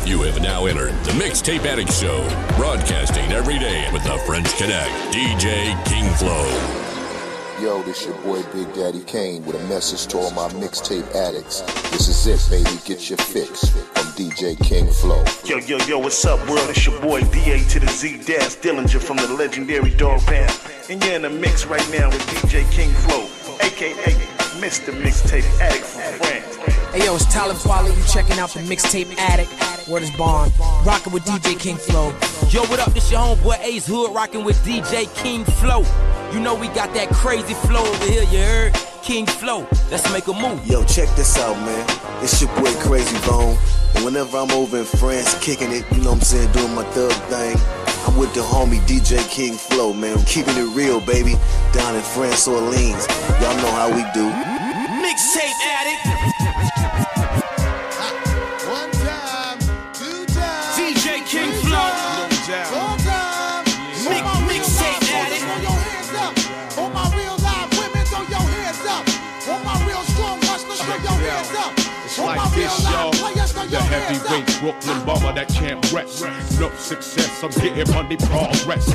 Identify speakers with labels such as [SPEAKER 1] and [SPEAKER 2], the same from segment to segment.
[SPEAKER 1] You have now entered the Mixtape Addict Show, broadcasting every day with the French Connect, DJ King Flow.
[SPEAKER 2] Yo, this your boy Big Daddy Kane with a message to all my Mixtape Addicts. This is it, baby, get your fix from DJ King Flow.
[SPEAKER 3] Yo, what's up, world? It's your boy DA to the Z Dash Dillinger from the legendary Dog Pound. And you're in the mix right now with DJ King Flow, aka Mr. Mixtape Addict from France.
[SPEAKER 4] Hey yo, it's Tyler Quali, you checking out the Mixtape Addict. Word is Bond, rocking with DJ King Flow.
[SPEAKER 5] Yo, what up? This your homeboy Ace Hood, rocking with DJ King Flow. You know we got that crazy flow over here, you heard? King Flow, let's make a move.
[SPEAKER 6] Yo, check this out, man. It's your boy Crazy Bone. And whenever I'm over in France kicking it, you know what I'm saying, doing my thug thing, I'm with the homie DJ King Flow, man. I'm keeping it real, baby. Down in France, Orleans. Y'all know how we do.
[SPEAKER 5] Mixtape Addict.
[SPEAKER 7] One time, two times.
[SPEAKER 5] DJ King Flow.
[SPEAKER 7] One time.
[SPEAKER 5] Mixtape Addict.
[SPEAKER 7] Throw your hands up. All my real live women, throw your hands up. All my real strong hustlers, throw your hands up.
[SPEAKER 8] It's like this, y'all. The heavyweight Brooklyn bomber that can't rest. No success, I'm getting money progress.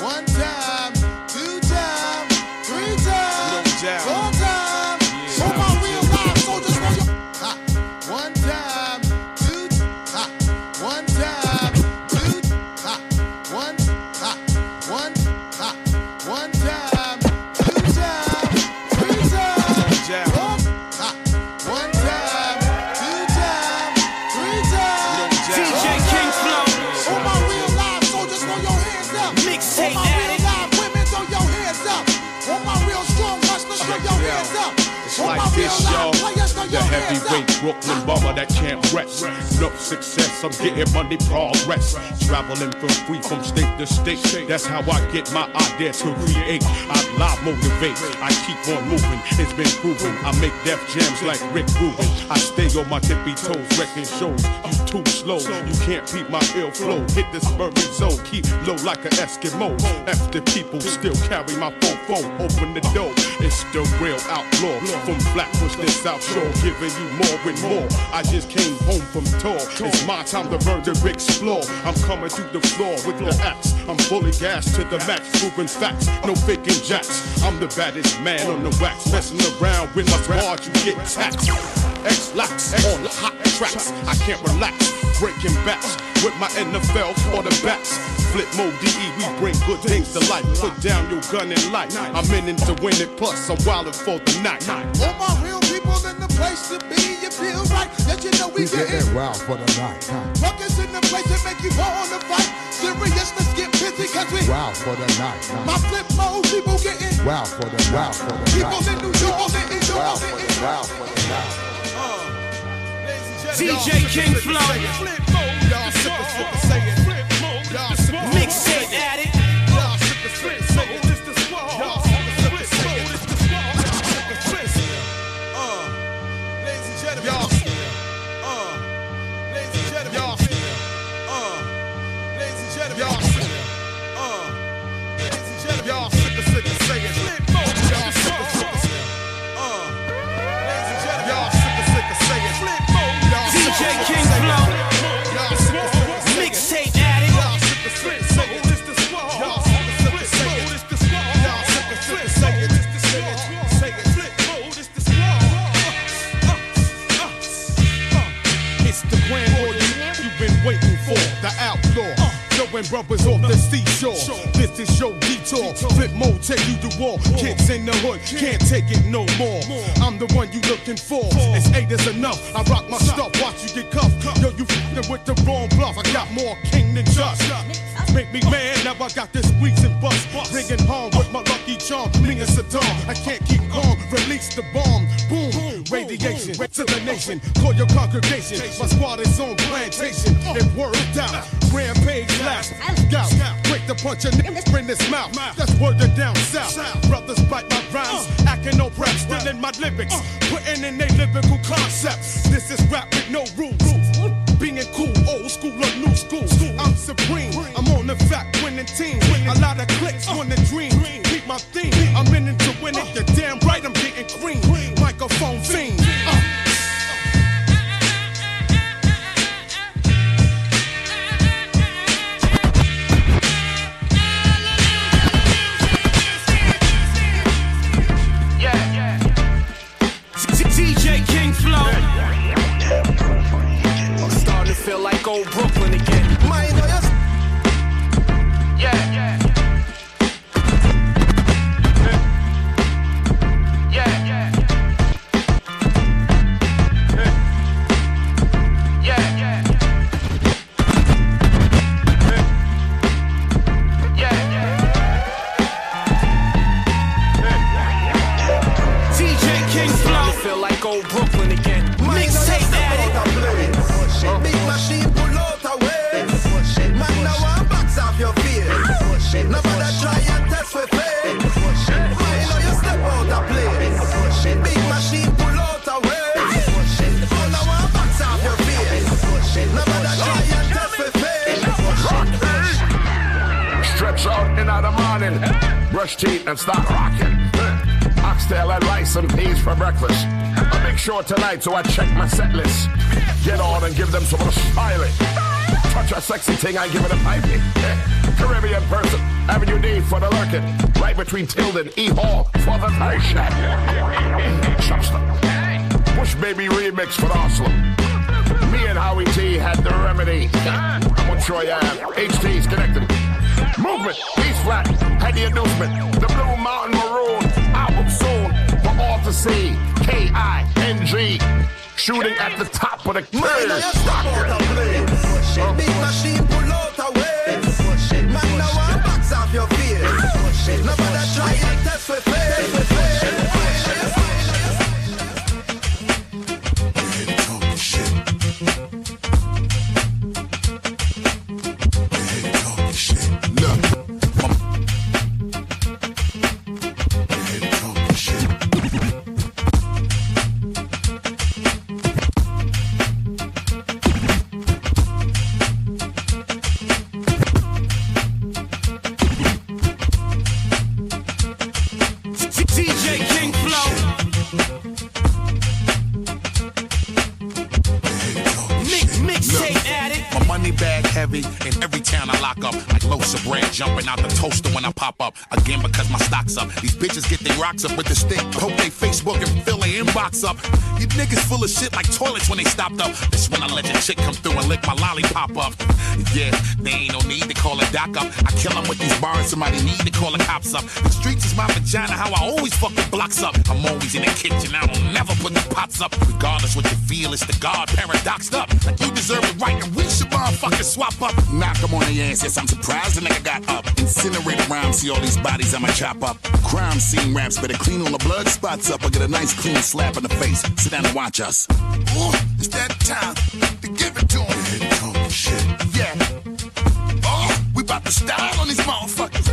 [SPEAKER 7] One time, two times, three times, four times. All my real live soldiers, throw your one time, two, one time, two, one time, two times, three times, one time, two times, three times.
[SPEAKER 5] DJ King Flow.
[SPEAKER 7] All my real live soldiers, throw your hands up.
[SPEAKER 5] Mixtape
[SPEAKER 7] All my real
[SPEAKER 5] Addict.
[SPEAKER 7] live women, throw your hands up. All my real strong hustlers, throw your hands up.
[SPEAKER 8] It's
[SPEAKER 7] All
[SPEAKER 8] like
[SPEAKER 7] my real
[SPEAKER 8] this,
[SPEAKER 7] live
[SPEAKER 8] y'all.
[SPEAKER 7] players, throw
[SPEAKER 8] The
[SPEAKER 7] your hands
[SPEAKER 8] heavyweight
[SPEAKER 7] up.
[SPEAKER 8] Brooklyn bomber that can't rest. No success, I'm getting money progress. Traveling from free from state to state. That's how I get my idea to create. I live motivate. I keep on moving. It's been proven. I make death jams like Rick Rubin. I stay on my tippy toes, wrecking shows. You too slow. You can't beat my ill flow. Hit this burning zone. Keep low like an Eskimo. After people still carry my phone. Open the door. It's the real outlaw. From Flatbush to South Shore, giving you more and more. I just came home from tour. It's my time to learn to explore. I'm coming through the floor with the axe. I'm fully gassed to the max, proving facts. No faking jacks. I'm the baddest man on the wax. Messing around with my squad, you get taxed. X-Lax on hot tracks. I can't relax. Breaking backs with my NFL quarterbacks. Flip mode DE, we bring good things to life. Put down your gun and light. I'm in it to win it, plus I'm wildin' for the night.
[SPEAKER 7] All my real people in the place to be. You feel right, that you know we getting
[SPEAKER 9] wild for the night.
[SPEAKER 7] ruckus in the place that make you wanna fight. Serious, let's get busy, cause we
[SPEAKER 9] Wild for the night.
[SPEAKER 7] my flip mode, people getting
[SPEAKER 9] Wild for the night.
[SPEAKER 7] people in New York, in New York,
[SPEAKER 9] Wild for the night.
[SPEAKER 5] DJ King Flow. Mixtape Addict. DJ King Flow. Mixtape Addict.
[SPEAKER 8] It's the grand order you've been waiting for. The outlaw. Throwing brothers off the seashore. This is your detour. Flip mode, take you to war. Kids in the hood can't take it no more. I'm the one you looking for. It's 8 is enough. I rock my stuff, watch you get cuffed. Yo, you f***ing with the wrong bluff. I got more king than just. Make me mad, now I got this squeeze and bust. Bringing home with my lucky charm. Me and Saddam, I can't keep calm. Release the bomb. Boom, radiation to the nation. Call your congregation. My squad is on plantation. It worked out. Rampage last. Scout, break the punch and in this mouth. That's word of down south. Brothers bite my rhymes. Acting no rap, still in my lyrics. Putting in their lyrical concepts. This is rap with no rules. Being cool, old school or new school. I'm supreme. I'm on the fact winning team. A lot of clicks wanna dream. Keep my theme. I'm in it to win it. You're damn right, I'm getting cream. Microphone fiend.
[SPEAKER 5] feel like old Brooklyn again.
[SPEAKER 10] Mind on your
[SPEAKER 5] yeah. Old Brooklyn again. Mixtape Addict.
[SPEAKER 10] Big machine pull out a waist. Man now one box off your face. Nobody try and test for face. Man now you step out a place. Big machine pull out a waist. Man now one box off your face. Nobody try and test for face.
[SPEAKER 11] Stretch out in the morning. Brush teeth and start rocking. Oxtail and rice and peas for breakfast. A big show tonight, so I check my set list. Get on and give them some of the styling. Touch a sexy thing, I give it a piping. Caribbean person, Avenue D for the lurking. Right between Tilden, E Hall for the third shot. Chopstick. Bush Baby remix for the hustler. Me and Howie T had the remedy. I'm gonna show you HT's connected. Movement, East Flat, had the inducement. The Blue Mountain Maroon album soon for all to see. K-I-N-G. Shooting at the top of the clear.
[SPEAKER 10] Big machine pull out a waist. Man now one box off your face. Nobody try and test with face.
[SPEAKER 12] Jumping out the toaster when I pop up again because my stock's up. These bitches get their rocks up with the stick. Poke they Facebook and fill their inbox up. You niggas full of shit like toilets when they stopped up. That's when I let your chick come through and lick my lollipop up. Yeah, they ain't no need to call a doc up. I kill them with these bars, somebody need to call the cops up. The streets is my vagina, how I always fuck the blocks up. I'm always in the kitchen, I don't never put the pots up. Regardless what you feel, it's the God paradoxed up. Like you deserve it right and we should motherfucking swap up. Knock them on the ass, yes, I'm surprised the nigga got up. Incinerate around, see all these bodies I'ma chop up. Crime scene raps, better clean all the blood spots up. I get a nice clean slap in the face. Sit down and watch us. Ooh, it's that time to give it to him. Shit, yeah. Oh, we bout to style on these motherfuckers.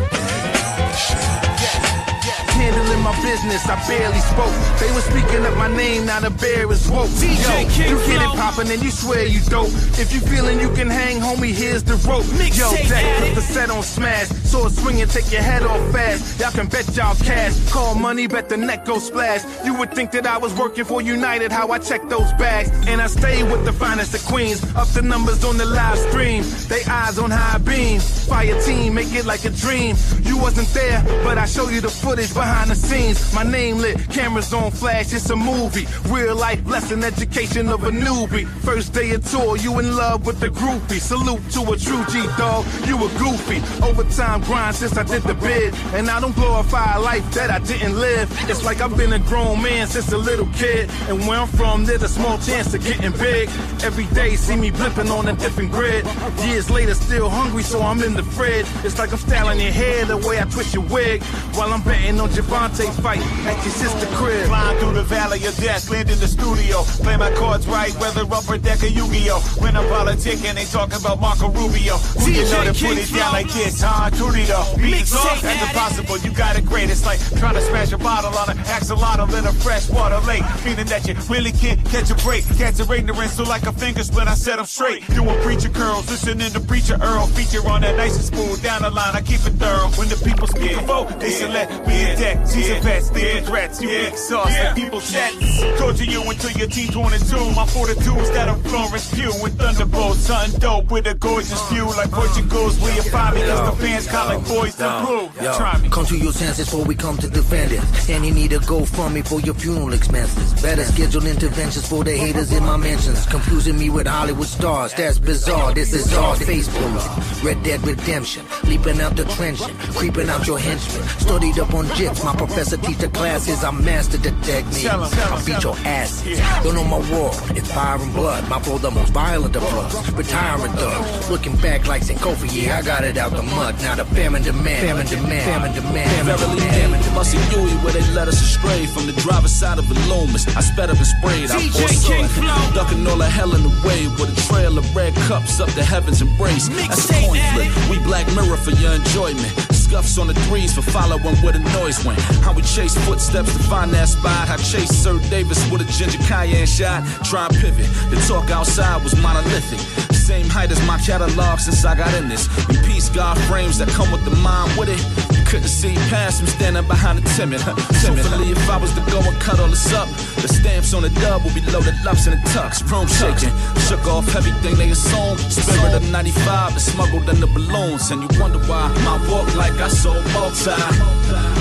[SPEAKER 10] Handling my business, I barely spoke. They were speaking up my name, now the bear is woke.
[SPEAKER 5] DJ King
[SPEAKER 10] you get it poppin' and you swear you dope. If you feelin' you can hang, homie, here's the rope. Yo, Jack, put the set on smash. Sword swing and take your head off fast. Y'all can bet y'all cash. Call money, bet the neck go splash. You would think that I was working for United, how I check those bags. And I stay with the finest of queens. Up the numbers on the live stream. They eyes on high beam. Fire team, make it like a dream. You wasn't there, but I show you the footage behind the scenes. My name lit, cameras on flash, it's a movie. Real life lesson, education of a newbie. First day of tour, you in love with the groupie. Salute to a true G-dog, you a goofy. Overtime grind since I did the bid. And I don't glorify a life that I didn't live. It's like I've been a grown man since a little kid. And where I'm from, there's a small chance of getting big. Every day see me blipping on a different grid. Years later, still hungry, so I'm in the fridge. It's like I'm styling your hair the way I twist your wig. While I'm betting on Javante fight at your sister crib.
[SPEAKER 3] Flying through the valley of death, land in the studio. Play my cards right, whether upper deck or Yu-Gi-Oh. When I'm politicking, they talking about Marco Rubio. Who you know to put it down like this, huh? Turrito. Beat is off, that's impossible, you got it great. It's like trying to smash a bottle on an axolotl in a freshwater lake. Meaning that you really can't catch a break. Catch your ignorance, so like a finger split, I set them straight. Doing preacher curls, listening to Preacher Earl. Feature on that nice and smooth, down the line, I keep it thorough. When the people scared, vote, they select me a deck. Season vets, thinking threats, you make sauce like people's sets. Torture you until your teeth torn in two. My fortitudes that are Florence Pugh with thunderbolts. something dope with a gorgeous view like Portugal's where you find me, cause the fans call like boys to prove. Try me.
[SPEAKER 13] Come to your senses before we come to defend it. And you need to go from me for your funeral expenses. Better schedule interventions for the haters in my mentions. Confusing me with Hollywood stars, that's bizarre. This is all Facebook. Red Dead Redemption. Leaping out the trenching, creeping out your henchmen. Studied up on jits, my professor teach the classes. I mastered the technique. I beat your asses. Don't know my war, it's fire and blood. My flow the most violent of floods. Retiring thug. Looking back like Sankofa, yeah, I got it out the mud. Now the famine demand, famine demand, famine demand.
[SPEAKER 14] Verily famine demand. Must have Huey where they led us astray from the driver's side of the Loomis. I sped up and sprayed. I foresaw ducking all the hell in the way with a trail of red cups up the heavens embrace. That's a coin flip. We Black Mirror for your enjoyment. Scuffs on the threes for following where the noise went. How we chase footsteps to find that spot. I chased Sir Davis with a ginger cayenne shot. Try and pivot. The talk outside was monolithic. Same height as my catalog since I got in this. And peace God frames that come with the mind with it. You couldn't see past him standing behind the timid. Truthfully, if I was to go and cut all this up, the stamps on the dub will be loaded ups in the tucks. Room shaking, shook off everything they assumed. Spirit of 95 is smuggled in the balloons. And you wonder why my walk like I sold multi.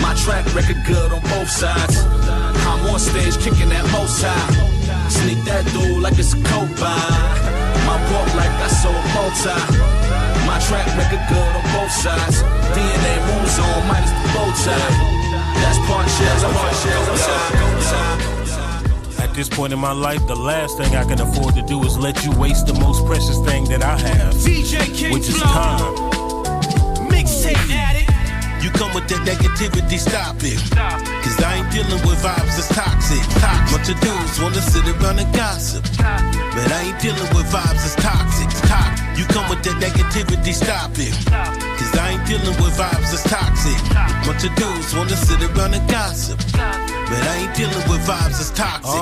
[SPEAKER 14] My track record good on both sides. I'm on stage kicking that most high. Sneak that dude like it's a coke buy. My walk like I sold multi. My track record good on both sides. DNA moves on minus the bow tie. That's part shares,
[SPEAKER 15] At this point in my life, the last thing I can afford to do is let you waste the most precious thing that I have, which is time.
[SPEAKER 7] Mixtape Addict.
[SPEAKER 15] You come with that negativity, stop it. Cause I ain't dealing with vibes that's toxic. Bunch of dudes wanna sit around and gossip, but I ain't dealing with vibes that's toxic. You come with that negativity, stop it. Cause I ain't dealing with vibes that's toxic. Bunch of dudes wanna sit around and gossip, but I ain't dealing with vibes that's toxic.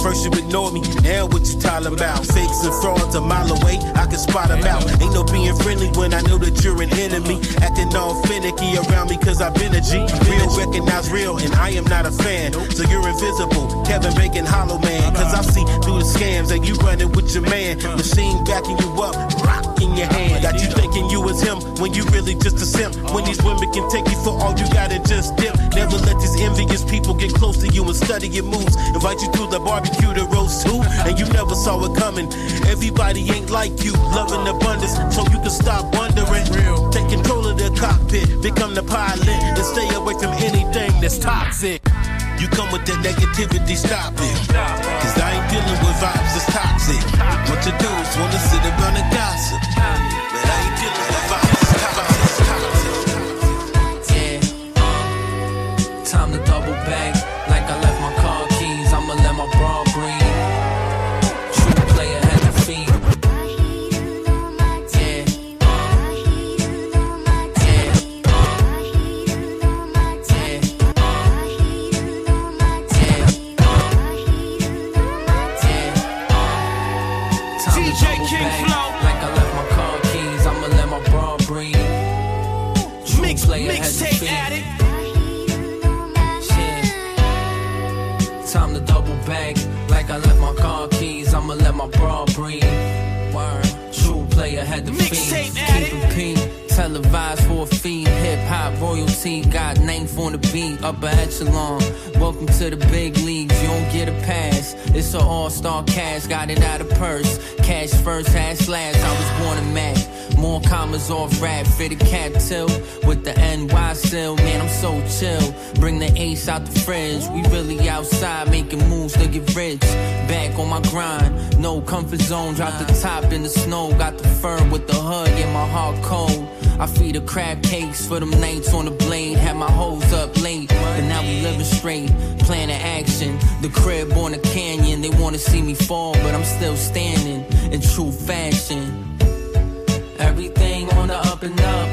[SPEAKER 15] First you ignored me, now what you talking about? Fakes and frauds a mile away, I can spot them out. Ain't no being friendly when I know that you're an enemy. Acting all finicky around me cause I've been a G. Real recognize real and I am not a fan. So you're invisible, Kevin Bacon Hollow Man. Cause I see through the scams and you running with your man. Machine backing you up, rock in your hand. Got you thinking you was him when you really just a simp. When these women can take you for all you gotta just dip. Never let these envious people get close to you and study your moves. Invite you to the barbecue to roast too, and you never saw it coming. Everybody ain't like you, loving abundance, so you can stop wondering. Take control of the cockpit, become the pilot, and stay away from anything that's toxic. You come with that negativity, stop it. Cause I ain't dealing with vibes that's toxic. Bunch of dudes wanna sit around and gossip, but I ain't dealing with vibes that's toxic.
[SPEAKER 5] Yeah, time to double back. Like I left my car keys, I'ma let my bra breathe. True player had the feet.
[SPEAKER 7] Mixtape Addict.
[SPEAKER 5] Time to double back. Like I left my car keys, I'ma let my bra breathe. Word. True player had the fiends. Keep it pink. Televised for a fiend. Hip-hop royalty. Got names on the beat. Upper echelon. Welcome to the big leagues. You don't get a pass. It's an all-star cast. Got it out of purse. Cash first, hash last. I was born a Mac. More commas off rap, fitted cap till with the NY still. Man, I'm so chill. Bring the ace out the fridge. We really outside making moves to get rich. Back on my grind, no comfort zone. Drop the top in the snow. Got the fur with the hood, yeah, my heart cold. I feed a crab cakes for them nights on the blade. Had my hoes up late, but now we living straight. Plan of action, the crib on the canyon. They wanna see me fall, but I'm still standing in true fashion. Everything on the up and up.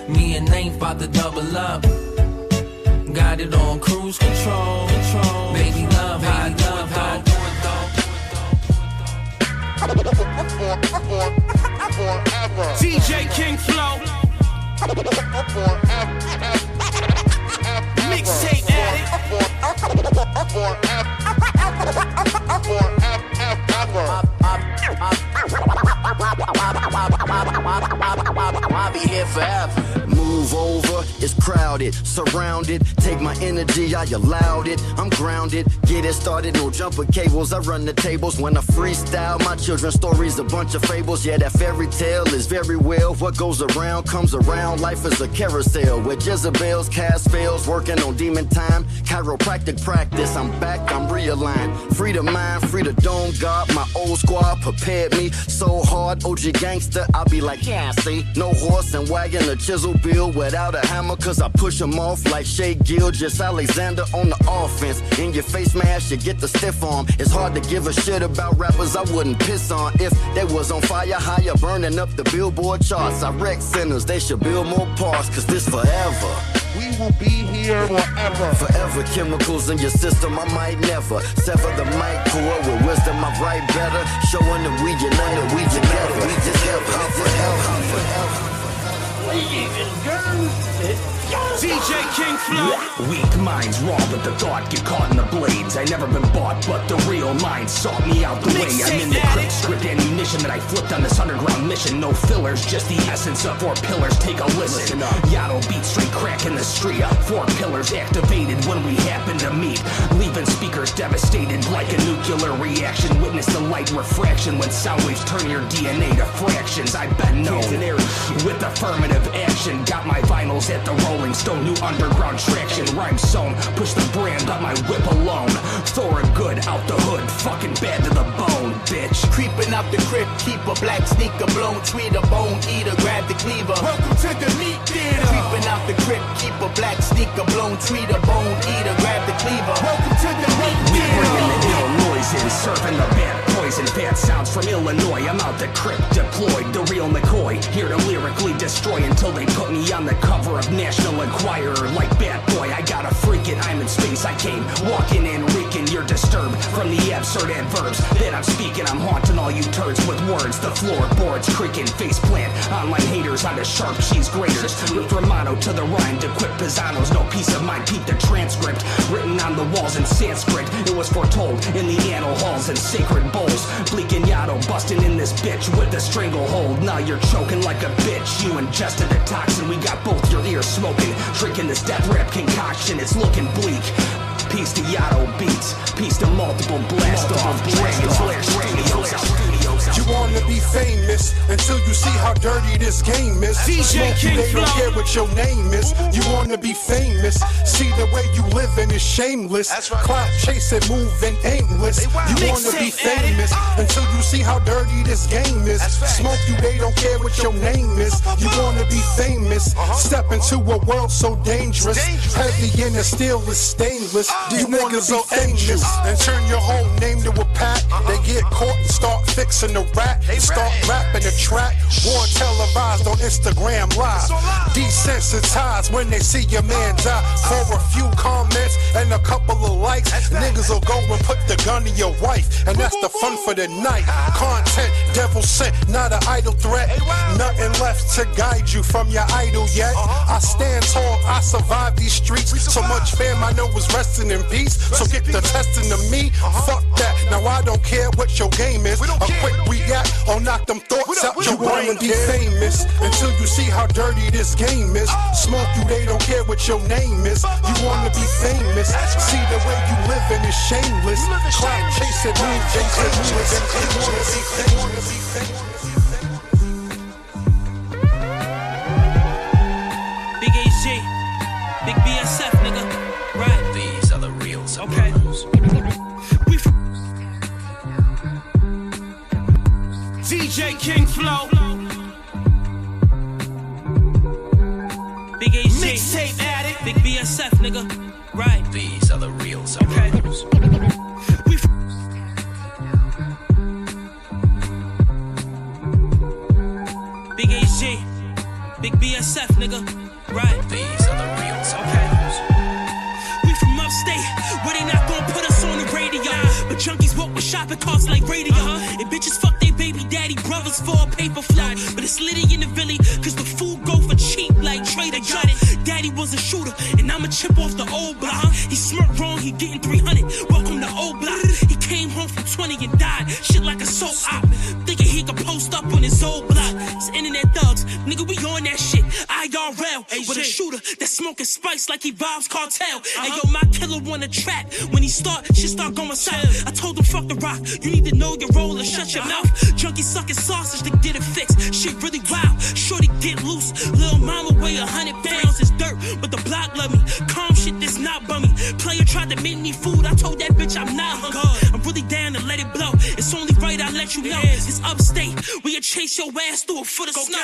[SPEAKER 5] Me and Nate about to double up. Got it on cruise control. Baby love, how I do it
[SPEAKER 7] though. DJ King Flow. Mixtape Addict.
[SPEAKER 16] I'll be here forever. Move over, it's crowded, surrounded. Take my energy, I allowed it. I'm grounded, get it started, no jumper cables. I run the tables when I freestyle. My children's stories, a bunch of fables. Yeah, that fairy tale is very well. What goes around comes around. Life is a carousel where Jezebels cast spells, working on demon time. Chiropractic practice, I'm back, I'm realigned. Free the mind, free the dome guard. My old squad prepared me so hard. OG gangster, I'll be like, yeah, see. No horse and wagon, a chisel build without a hammer, cause I push them off like Shea Gill, just Alexander on the offense. In your face mask, you get the stiff arm. It's hard to give a shit about rappers I wouldn't piss on if they was on fire higher, burning up the Billboard charts. I wreck centers, they should build more parks, cause this forever.
[SPEAKER 9] We will be here forever.
[SPEAKER 16] Forever chemicals in your system, I might never sever the mic cord with wisdom. I write better, showing that we united, we together, we together, forever.
[SPEAKER 17] DJ King Flow.
[SPEAKER 18] Weak minds raw, but the thought get caught in the blades. I never been bought, but the real mind sought me out the way. I'm in the crypt, script ammunition that I flipped on this underground mission. No fillers, just the essence of 4 pillars. Take a listen. Yato beat straight crack in the street. 4 pillars activated when we happen to meet. Leaving speakers devastated like a nuclear reaction. Witness the light refraction when sound waves turn your DNA to fractions. I've been known with affirmative action. Got my vinyls at the Rolling Stone, new underground traction. Rhyme sewn, push the brand on my whip alone. Thora good out the hood, fucking bad to the bone, bitch.
[SPEAKER 17] Creeping out the crypt, keep a black sneaker blown. Tweet a bone eater, grab the cleaver. Welcome to the meat theater. Creeping out the crypt, keep a black sneaker blown. Tweet a bone eater, grab the cleaver. Welcome to the meat theater.
[SPEAKER 18] We bringing the ill noises, serving the bad poison. Bad sounds from Illinois. I'm out the crypt deployed, the real McCoy. Here to lyrically destroy until they put me on the cover of National Enquirer. Like Bad Boy, I got a freaking, I'm in space. I came walking in, reeking. You're disturbed from the absurd adverbs that I'm speaking. I'm haunting all you turds with words. The floorboards creaking, face plant. Online haters on the sharp cheese graters. With Romano to the rhyme, to quit Pisanos. No peace of mind, keep the transcript written on the walls in Sanskrit. It was foretold in the annal halls and sacred bowls. Bleak and Yato busting in this bitch with a stranglehold. Now you're choking like a bitch. You ingested the toxin. We got both your ears smoking. Drinking this death rap concoction. It's looking bleak. Peace to Yato beats. Peace to multiple blast off. Dragon Slayer Studios.
[SPEAKER 19] You wanna be famous until you see how dirty this game is.
[SPEAKER 17] DJ King
[SPEAKER 19] they don't care what your name is. You wanna be famous, see the way you living is shameless. Clout chasing, moving aimless. You wanna be famous until you see how dirty this game is. Smoke you, they don't care what your name is. You wanna be famous, step into a world so dangerous. Heavy in the steel is stainless. You wanna be famous and turn your whole name to a pack. They get caught and start fixing the rap, start rapping the track. War televised on Instagram Live. Desensitized when they see your man die. For a few comments and a couple of likes, niggas will go and put the gun in your wife, and that's the fun for the night. Content, devil sent, not an idle threat. Nothing left to guide you from your idol yet. I stand tall, I survive these streets. So much fam I know is resting in peace. So get the testing to me. Fuck that. Now I don't care what your game is. A quick react or knock them thoughts out your brain. You wanna be famous until you see how dirty this game is. Smoke you, they don't care what your name is. You wanna be famous, see the way you living is shameless. Clout chasing, move, chasing, you wanna be famous.
[SPEAKER 17] Big AG, Big BSF, nigga. Right.
[SPEAKER 16] These are the real
[SPEAKER 17] okay. DJ King Flow. Big AG. Mixtape Addict. Big BSF, nigga. Right.
[SPEAKER 16] These are the real
[SPEAKER 17] okay. Big AG. Big BSF, nigga. Right.
[SPEAKER 16] These are the real
[SPEAKER 17] okay. We from upstate, where they not gonna put us on the radio. But junkies walk with shopping carts like radio. And bitches fuck they baby daddy brothers for a paper flow. But it's litty in the Philly, cause the food go for cheap like Trader Joe. Daddy was a shooter, and I'ma chip off the old block. He smirked wrong, he getting 300. Welcome to old block. He came home from 20 and died. Shit like a soap op. Thinking he could post up on his old block. RL with a shooter that's smoking spice like he robs cartel. And yo, my killer wanna trap. When he shit start going south. I told him fuck the rock. You need to know your role and shut your mouth. Junkie sucking sausage to get it fixed. Shit really wild. Shorty get loose. Lil' mama weigh 100 pounds. It's dirt, but the block love me. Calm shit, this not bummy. Player tried to make me food. I told that bitch I'm not hungry. I'm really down to let it blow. It's only right I let you know. It's upstate. We'll chase your ass through a foot of snow.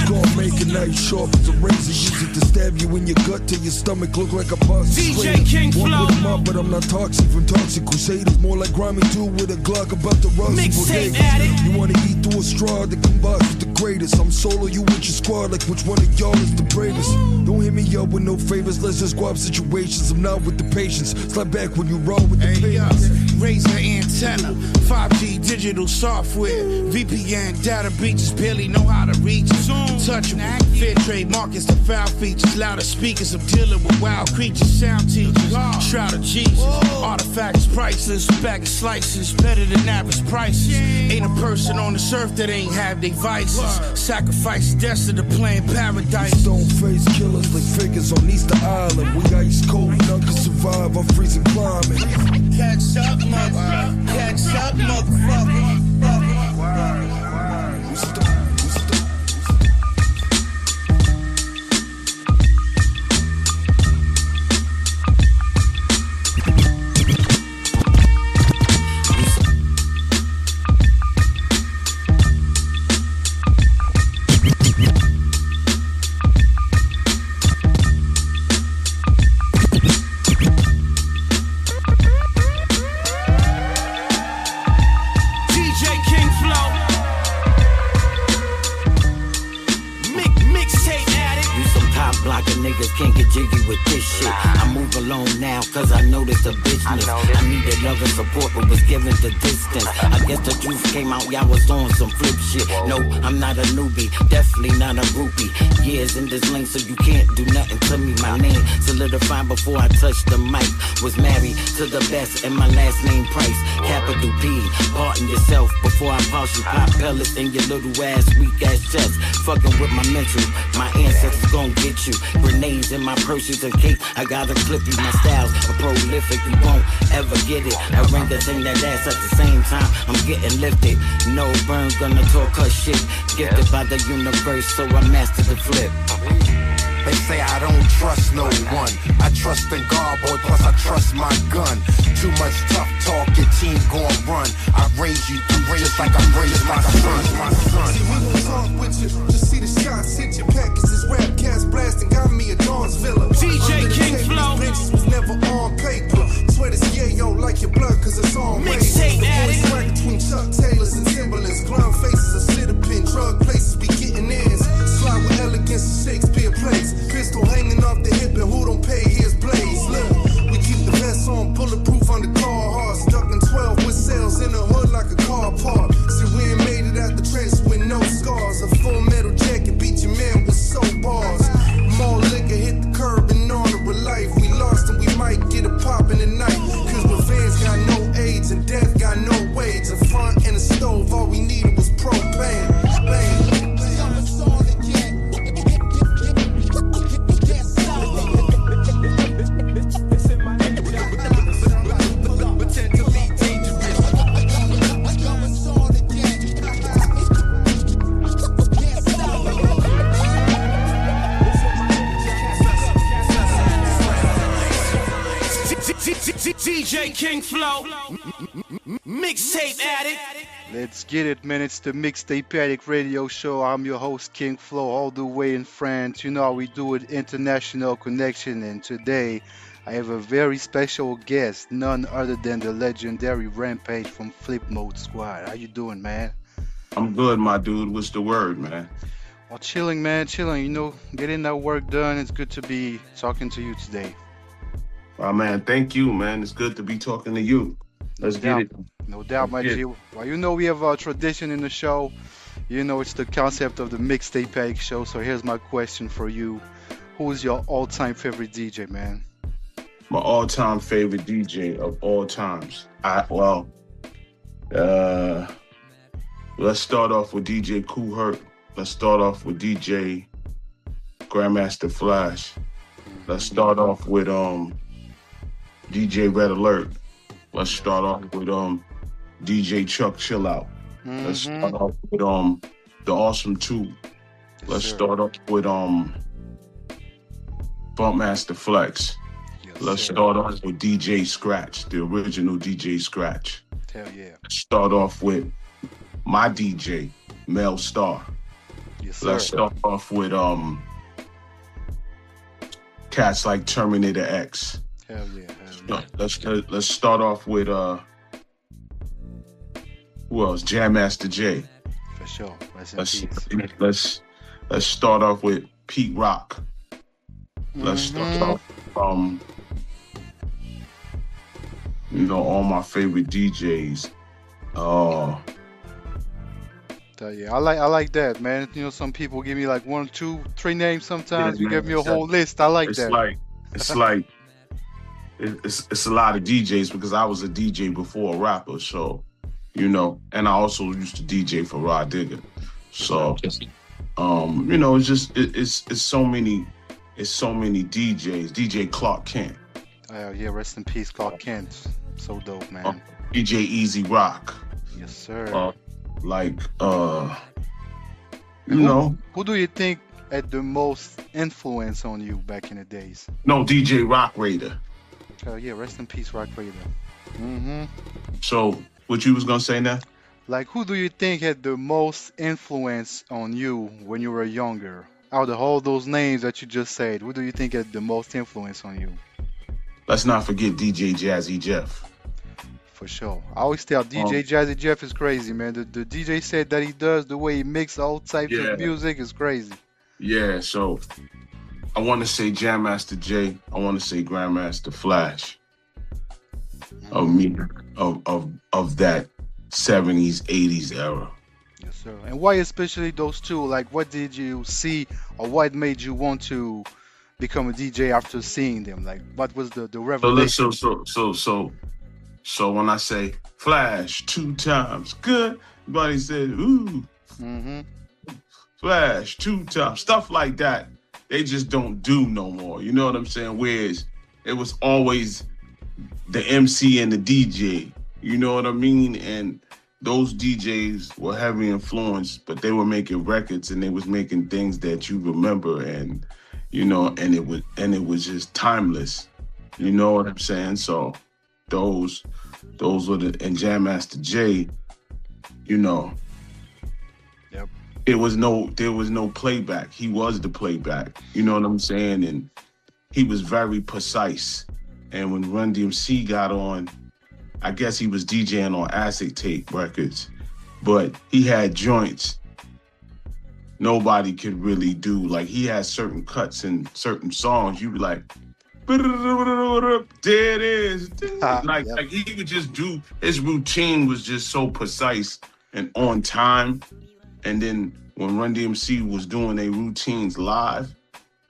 [SPEAKER 20] Gonna make a knife sharp as a razor. Use it to stab you in your gut till your stomach look like a bus.
[SPEAKER 17] DJ King Flow.
[SPEAKER 20] But I'm not toxic from toxic crusaders. More like grimy dude with a Glock about to rust.
[SPEAKER 17] Mixtape Addict.
[SPEAKER 20] You wanna eat through a straw to combust with the greatest. I'm solo, you with your squad. Like which one of y'all is the bravest? Don't hit me up with no favors. Let's just go up situations. I'm not with the patience. Slap back when you roll with the patience.
[SPEAKER 21] Razor antenna, 5G digital software, VPN data breaches, barely know how to reach it. Untouchable, fair trade markets, the foul features, louder speakers. I'm dealing with wild creatures, sound teachers, shroud of Jesus. Artifacts priceless, bag of slices, better than average prices. Ain't a person on this earth that ain't have they vices. Sacrifice destined to play in paradise.
[SPEAKER 20] Stone face killers like figures on Easter Island. We ice cold, none can survive our freezing climate.
[SPEAKER 21] Catch up, motherfucker. Catch up, motherfucker.
[SPEAKER 13] Can't get jiggy with this shit. I move alone now cause I know this a business. I needed love and support but was given the distance. I guess the truth came out, y'all was on some flip shit. No, I'm not a newbie, definitely not a groupie. Years in this lane so you can't do nothing to me. My name solidified before I touched the mic. Was married to the best and my last name Price. Capital P, pardon yourself before I pause you. Pop pellets in your little ass, weak ass chest. Fucking with my mental, my ancestors gon' get you. Grenades in my purses and cake, I gotta clip you. My styles are prolific, you won't ever get it. I ring the thing that ass at the same time, I'm getting lifted. No burn, gonna talk her shit. Gifted by the universe, so I mastered the flip.
[SPEAKER 22] They say I don't trust no one. I trust in God, boy, plus I trust my gun. Too much tough talk, your team gon' run. I raise you just like I raised my son.
[SPEAKER 23] See, we won't talk with you, just see the shots hit you. Packages, rap, cast blasting, got me a Dawn's Villa.
[SPEAKER 17] DJ King Flow.
[SPEAKER 23] Bitches was never on paper. Swear this yayo like your blood, cause it's on way.
[SPEAKER 17] Mixtape Addict.
[SPEAKER 23] Swag between Chuck Taylors and Timberlands. Clown faces, a sit up in drug places, be getting ends. Slide with elegance and Shakespeare plays. Pistol hanging off the hip and who don't pay, here's Blaze. Look, we keep the vests on, bulletproof on the car hard. Stuck in 12 with sales in the hood like a car park. See, we ain't made it out the trenches with no scars. A full metal jacket beat your man with soap bars. More liquor hit the curb in honor of life. We lost and we might get a pop in the night. Cause revenge got no AIDS and death got no wage. A front and a stove, all we needed was propane. Bang.
[SPEAKER 17] DJ King Flow, Mixtape Addict.
[SPEAKER 24] Let's get it, man. It's the Mixtape Addict radio show. I'm your host, King Flow, all the way in France. You know how we do it, international connection. And today, I have a very special guest, none other than the legendary Rampage from Flip Mode Squad. How you doing, man?
[SPEAKER 8] I'm good, my dude. What's the word, man?
[SPEAKER 24] Well, chilling, man, chilling. You know, getting that work done. It's good to be talking to you today.
[SPEAKER 8] Oh, man, thank you, man. It's good to be talking to you. Let's get it.
[SPEAKER 24] No doubt, my G. Well, you know we have a tradition in the show. You know it's the concept of the Mixtape Addict show. So here's my question for you. Who is your all-time favorite DJ, man?
[SPEAKER 8] My all-time favorite DJ of all times. Let's start off with DJ Kool Herc. Let's start off with DJ
[SPEAKER 1] Grandmaster Flash. Let's start off with DJ Red Alert. Let's start off with DJ Chuck Chill Out. Let's start off with the Awesome 2. Let's start off with Bumpmaster Flex. Let's start off with DJ Scratch, the original DJ Scratch.
[SPEAKER 24] Hell yeah.
[SPEAKER 1] Let's start off with my DJ, Mel Star.
[SPEAKER 24] Yes, sir.
[SPEAKER 1] Let's start off with cats like Terminator X.
[SPEAKER 24] Hell yeah.
[SPEAKER 1] Let's start off with who else? Jam Master J.
[SPEAKER 24] For sure.
[SPEAKER 1] Let's start off with Pete Rock. Let's start off all my favorite DJs.
[SPEAKER 24] Yeah, I like that, man. Some people give me like 1, 2, 3 names sometimes. You give me a whole list. I like that.
[SPEAKER 1] It's a lot of DJs because I was a DJ before a rapper, so and I also used to DJ for Rod Digger. So it's so many DJs. DJ Clark Kent.
[SPEAKER 24] Yeah, rest in peace, Clark Kent. So dope, man.
[SPEAKER 1] DJ Easy Rock.
[SPEAKER 24] Yes, sir.
[SPEAKER 1] Who
[SPEAKER 24] do you think had the most influence on you back in the days?
[SPEAKER 1] No, DJ Rock Raider.
[SPEAKER 24] Oh yeah, rest in peace, Rock Raider.
[SPEAKER 1] So, what you was gonna say now?
[SPEAKER 24] Like, who do you think had the most influence on you when you were younger? Out of all those names that you just said, who do you think had the most influence on you?
[SPEAKER 1] Let's not forget DJ Jazzy Jeff.
[SPEAKER 24] For sure. I always tell DJ Jazzy Jeff is crazy, man. The DJ set that he does, the way he mixes all types of music is crazy.
[SPEAKER 1] Yeah, so I want to say Jam Master J. I want to say Grandmaster Flash. Of that 70s, 80s era.
[SPEAKER 24] Yes, sir. And why especially those two? Like, what did you see or what made you want to become a DJ after seeing them? Like, what was the revelation?
[SPEAKER 1] So when I say Flash 2 times, good, everybody said, ooh. Flash 2 times, stuff like that. They just don't do no more. You know what I'm saying? Whereas it was always the MC and the DJ. You know what I mean? And those DJs were heavy influenced, but they were making records and they was making things that you remember, and and it was just timeless. You know what I'm saying? So those were and Jam Master J, Yep. There was no playback. He was the playback. You know what I'm saying? And he was very precise. And when Run DMC got on, I guess he was DJing on Acid Tape Records, but he had joints nobody could really do. Like, he had certain cuts in certain songs. You be like, there it is. Like he could just do, his routine was just so precise and on time. And then when Run DMC was doing their routines live,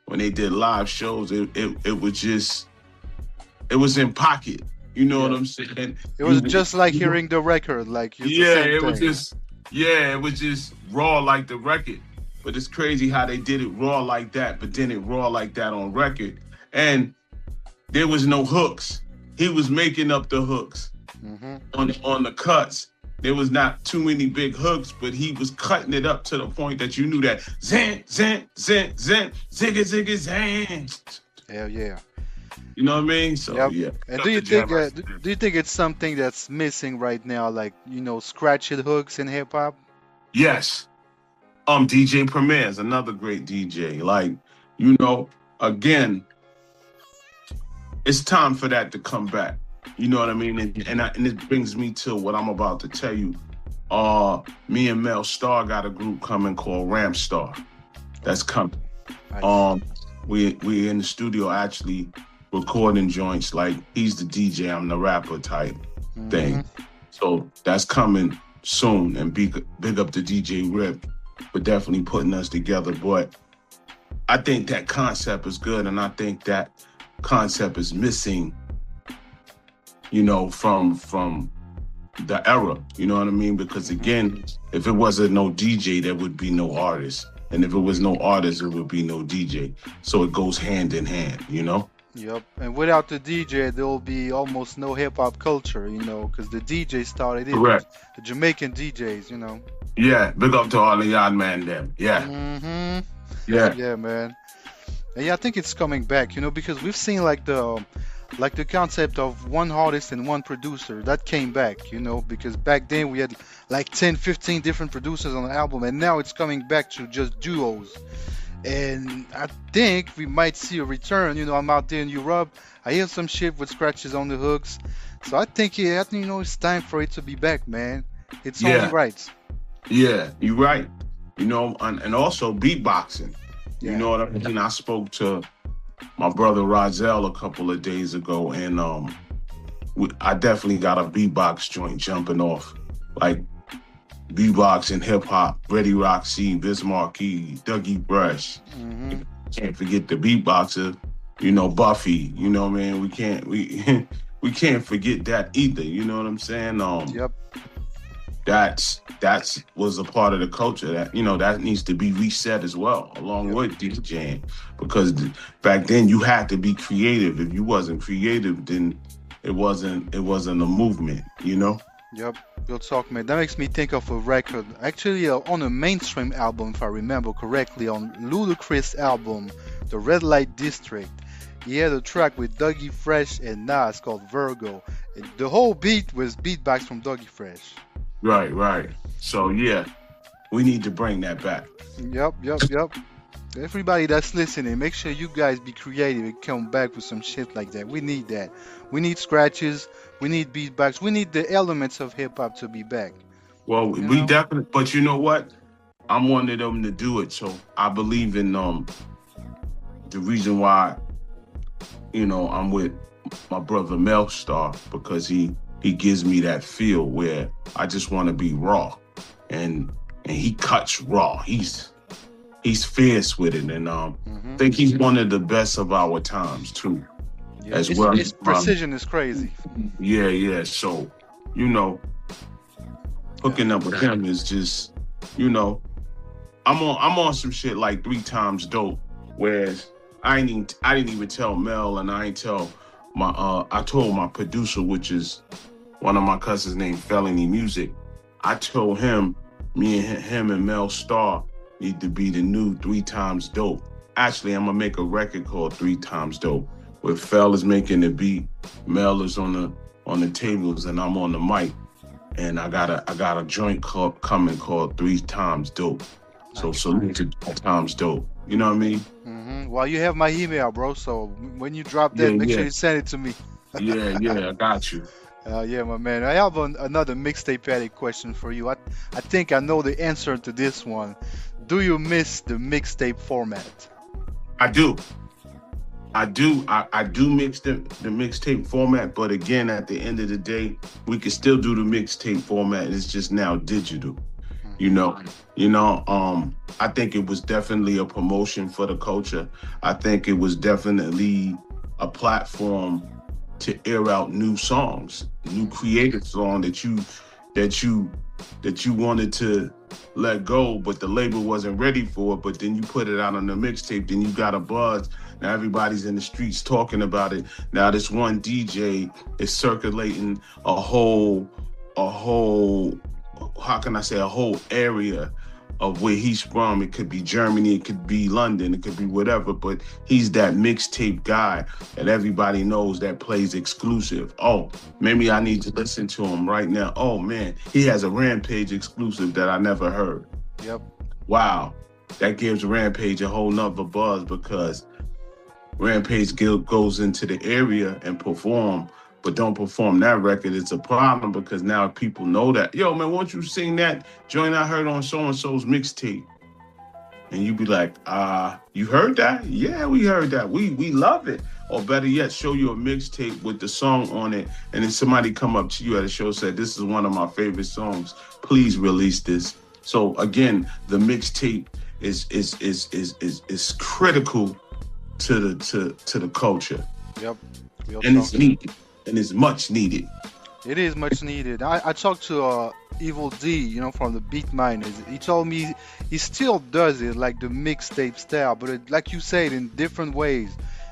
[SPEAKER 1] when they did live shows, it was just, it was in pocket. You know what I'm saying?
[SPEAKER 24] It was just like hearing the record, like
[SPEAKER 1] it was just raw like the record. But it's crazy how they did it raw like that, but then it raw like that on record. And there was no hooks. He was making up the hooks on the cuts. There was not too many big hooks, but he was cutting it up to the point that you knew that zan, zan, zan, zan, zigga, zigga, zan.
[SPEAKER 24] Hell yeah.
[SPEAKER 1] You know what I mean? So yeah.
[SPEAKER 24] And do you think it's something that's missing right now, like, scratched hooks in hip hop?
[SPEAKER 1] Yes. DJ Premier is another great DJ. Like, again, it's time for that to come back. You know what I mean? And it brings me to what I'm about to tell you. Me and Mel Star got a group coming called Ramp Star. That's coming. Nice. We in the studio actually recording joints. Like, he's the DJ, I'm the rapper type thing. So that's coming soon. And big up to DJ Rip for definitely putting us together. But I think that concept is good, and I think that concept is missing, from the era. You know what I mean? Because again, if it wasn't no DJ, there would be no artist. And if it was no artist, it would be no DJ. So it goes hand in hand, you know?
[SPEAKER 24] Yep. And without the DJ, there will be almost no hip hop culture, you know, because the DJ started it.
[SPEAKER 1] Correct.
[SPEAKER 24] The Jamaican DJs, you know.
[SPEAKER 1] Yeah, big up to all the yard man them. Yeah.
[SPEAKER 24] Mm-hmm.
[SPEAKER 1] Yeah.
[SPEAKER 24] Yeah, man. And yeah, I think it's coming back, you know, because we've seen like the concept of one artist and one producer that came back, you know, because back then we had like 10, 15 different producers on the album, and now it's coming back to just duos. And I think we might see a return. You know, I'm out there in Europe. I hear some shit with scratches on the hooks. So I think, you know, it's time for it to be back, man. It's only right.
[SPEAKER 1] Yeah, you're right. You know, and also beatboxing.
[SPEAKER 24] Yeah.
[SPEAKER 1] You know what I mean? I spoke to my brother Rozelle a couple of days ago, and I definitely got a beatbox joint jumping off. Like, beatbox and hip hop, Ready Roxy, Biz Markie, Dougie Fresh.
[SPEAKER 24] Mm-hmm.
[SPEAKER 1] Can't forget the beatboxer, you know, Buffy. You know what I mean? We can't forget that either. You know what I'm saying?
[SPEAKER 24] Yep.
[SPEAKER 1] That's was a part of the culture that, you know, that needs to be reset as well, along with DJing, because back then you had to be creative. If you wasn't creative, then it wasn't a movement. You know?
[SPEAKER 24] Yep, real talk, man. That makes me think of a record, actually on a mainstream album, if I remember correctly, on Ludacris' album, The Red Light District. He had a track with Dougie Fresh and Nas called Virgo. And the whole beat was beatbox from Dougie Fresh.
[SPEAKER 1] Right. So yeah, we need to bring that back.
[SPEAKER 24] Yep. Everybody that's listening, make sure you guys be creative and come back with some shit like that. We need that. We need scratches. We need beatbox. We need the elements of hip hop to be back.
[SPEAKER 1] Well, we definitely. But you know what? I'm one of them to do it. So I believe in the reason why, you know, I'm with my brother Mel Star, because he gives me that feel where I just want to be raw, and he cuts raw. He's fierce with it, and I think he's one of the best of our times too.
[SPEAKER 24] Yeah,
[SPEAKER 1] as well.
[SPEAKER 24] His precision is crazy.
[SPEAKER 1] Yeah. So, you know, hooking up with him is just, you know, I'm on some shit like 3 times dope. Whereas I didn't even tell Mel, and I ain't tell I told my producer, which is one of my cousins named Felony Music. I told him, me and him and Mel Star need to be the new 3 times dope. Actually, I'm gonna make a record called 3 times dope, where Fel is making the beat, Mel is on the tables, and I'm on the mic. And I got a joint coming called 3 times dope. So salute to 3 times dope. You know what I mean?
[SPEAKER 24] Mm-hmm. Well, you have my email, bro. So when you drop that, make sure you send it to me.
[SPEAKER 1] yeah, I got you.
[SPEAKER 24] Yeah, my man. I have another Mixtape Addict question for you. I think I know the answer to this one. Do you miss the mixtape format?
[SPEAKER 1] I do. I do mix the mixtape format, but again, at the end of the day, we can still do the mixtape format. It's just now digital. You know, I think it was definitely a promotion for the culture. I think it was definitely a platform to air out new songs, new creative song that you wanted to let go, but the label wasn't ready for it. But then you put it out on the mixtape, then you got a buzz. Now everybody's in the streets talking about it. Now this one DJ is circulating a whole, how can I say, a whole area of where he's from. It could be Germany, it could be London, it could be whatever, but he's that mixtape guy that everybody knows that plays exclusive. Oh, maybe I need to listen to him right now. Oh man, he has a Rampage exclusive that I never heard.
[SPEAKER 24] Yep.
[SPEAKER 1] Wow, that gives Rampage a whole nother buzz, because Rampage goes into the area and perform, but don't perform that record. It's a problem, because now people know that. Yo, man, won't you sing that joint I heard on so-and-so's mixtape? And you be like, you heard that? Yeah, we heard that. We love it. Or better yet, show you a mixtape with the song on it, and then somebody come up to you at a show and say, this is one of my favorite songs. Please release this. So again, the mixtape is critical to the culture.
[SPEAKER 24] Yep.
[SPEAKER 1] And it's needed. And it's much needed.
[SPEAKER 24] It is much needed. I talked to Evil D, you know, from the Beat Miners. He told me he still does it like the mixtape style, but like you said, in different ways.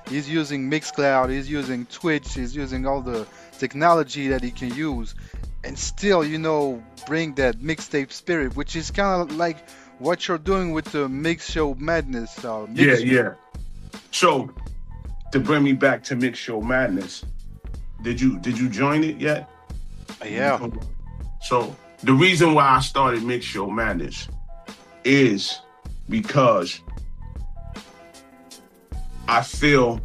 [SPEAKER 24] He's using Mixcloud, he's using Twitch, he's using all the technology that he can use, and still, you know, bring that mixtape spirit, which is kind of like what you're doing with the Mix Show Madness.
[SPEAKER 1] Yeah. So, to bring me back to Mix Show Madness, did you join it yet?
[SPEAKER 24] Yeah.
[SPEAKER 1] So the reason why I started Mix Show Madness is because I feel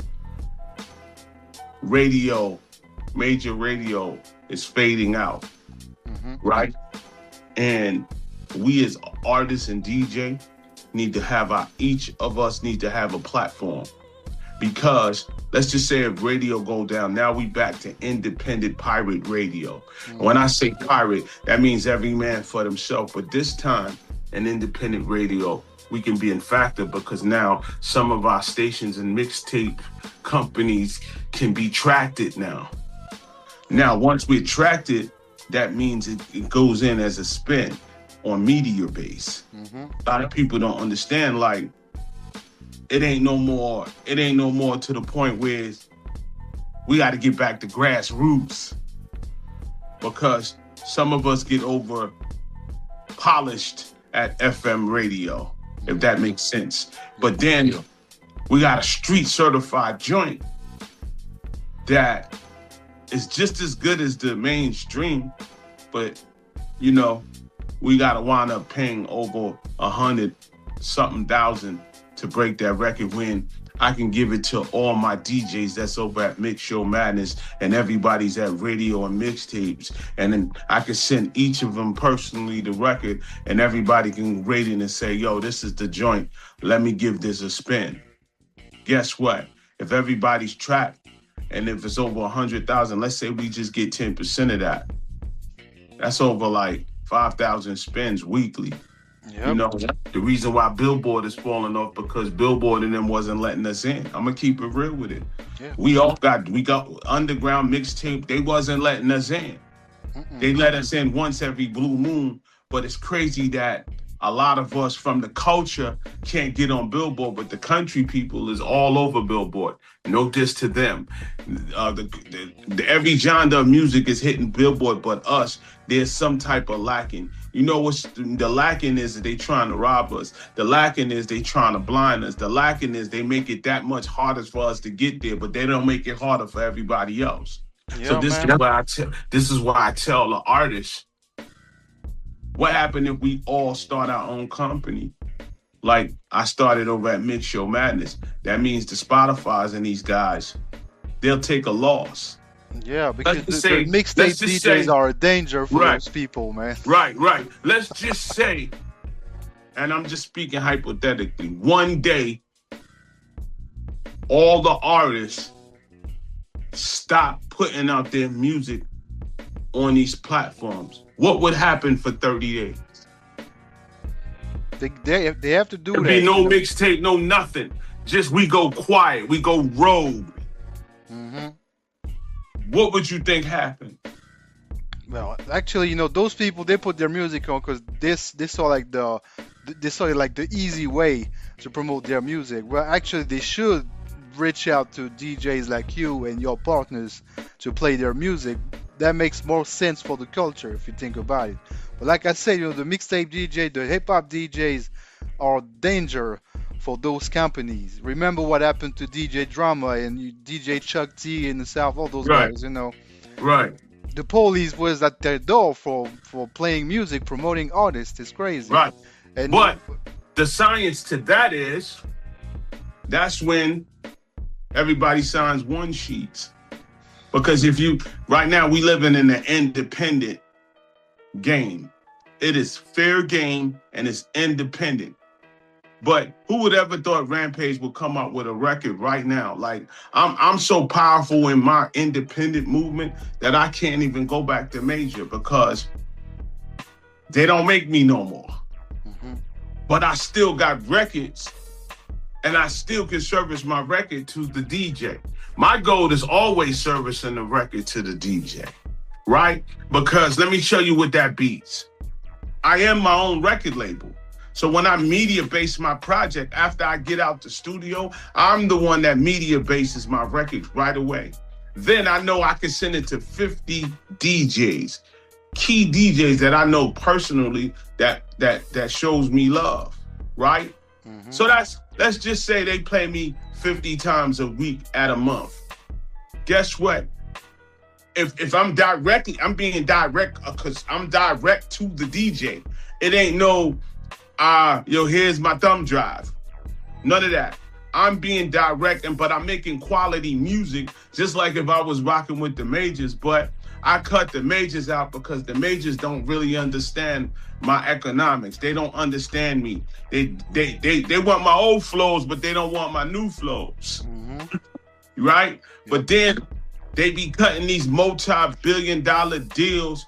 [SPEAKER 1] major radio is fading out, right? And we as artists and DJ need to have each of us need to have a platform. Because let's just say if radio go down, now we back to independent pirate radio. When I say pirate, that means every man for themselves. But this time, an independent radio, we can be in factor because now some of our stations and mixtape companies can be tracked now. Now, once we're tracked, that means it goes in as a spin on media base. A lot of people don't understand, like, it ain't no more to the point where we got to get back to grassroots because some of us get over polished at FM radio, if that makes sense. But then we got a street certified joint that is just as good as the mainstream, but you know, we got to wind up paying over 100-something thousand to break that record when I can give it to all my DJs that's over at Mix Show Madness and everybody's at radio and mixtapes. And then I can send each of them personally the record and everybody can rate it and say, yo, this is the joint. Let me give this a spin. Guess what? If everybody's tracked and if it's over 100,000, let's say we just get 10% of that. That's over like 5,000 spins weekly. Yep. You know, the reason why Billboard is falling off because Billboard and them wasn't letting us in. I'm gonna keep it real with it. Yeah. We got underground mixtape. They wasn't letting us in. They let us in once every blue moon. But it's crazy that a lot of us from the culture can't get on Billboard, but the country people is all over Billboard. No diss to them. Every genre of music is hitting Billboard, but us, there's some type of lacking. You know what's the lacking is that they trying to rob us. The lacking is they trying to blind us. The lacking is they make it that much harder for us to get there, but they don't make it harder for everybody else. Yeah, so this is why I tell the artists, what happened if we all start our own company? Like I started over at Mix Show Madness. That means the Spotify's and these guys, they'll take a loss.
[SPEAKER 24] Yeah, because the mixtape DJs are a danger for those people, man.
[SPEAKER 1] Right. Let's just say, and I'm just speaking hypothetically, one day, all the artists stop putting out their music on these platforms. What would happen for 30 days?
[SPEAKER 24] They have to do that.
[SPEAKER 1] There'd be no mixtape, no nothing. Just we go quiet, we go rogue. What would you think happened?
[SPEAKER 24] Well, actually, you know, those people, they put their music on because they saw like the easy way to promote their music. Well, actually, they should reach out to DJs like you and your partners to play their music. That makes more sense for the culture if you think about it. But like I said, you know, the mixtape DJ, the hip-hop DJs are danger for those companies. Remember what happened to DJ Drama and DJ Chuck T in the South, all those guys, you know.
[SPEAKER 1] Right.
[SPEAKER 24] The police was at their door for playing music, promoting artists. It's crazy.
[SPEAKER 1] Right. But the science to that is, that's when everybody signs one sheets. Because right now we living in an independent game. It is fair game and it's independent. But who would ever thought Rampage would come up with a record right now? Like I'm so powerful in my independent movement that I can't even go back to major because they don't make me no more. But I still got records and I still can service my record to the DJ. My goal is always servicing the record to the DJ. right? Because let me show you what that beats. I am my own record label. So when I media base my project, after I get out the studio, I'm the one that media bases my record right away. Then I know I can send it to 50 DJs, key DJs that I know personally that shows me love, right? So let's just say they play me 50 times a week at a month. Guess what? If I'm being direct because I'm direct to the DJ. It ain't no, here's my thumb drive. None of that. I'm being direct, but I'm making quality music, just like if I was rocking with the majors. But I cut the majors out because the majors don't really understand my economics. They don't understand me. They want my old flows, but they don't want my new flows. Right? But then they be cutting these multi-billion-dollar deals,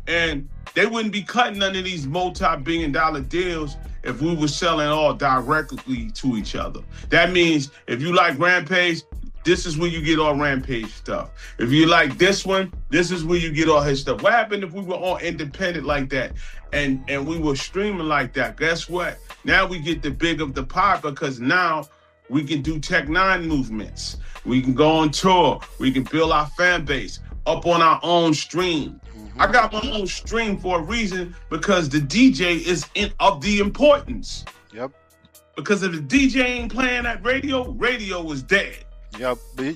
[SPEAKER 1] and they wouldn't be cutting none of these multi-billion-dollar deals if we were selling all directly to each other. That means if you like Rampage, this is where you get all Rampage stuff. If you like this one, this is where you get all his stuff. What happened if we were all independent like that and we were streaming like that? Guess what? Now we get the big of the pie because now we can do Tech 9 movements. We can go on tour. We can build our fan base up on our own stream. I got my own stream for a reason because the DJ is of the importance.
[SPEAKER 24] Yep.
[SPEAKER 1] Because if the DJ ain't playing that radio is dead.
[SPEAKER 24] Yep. But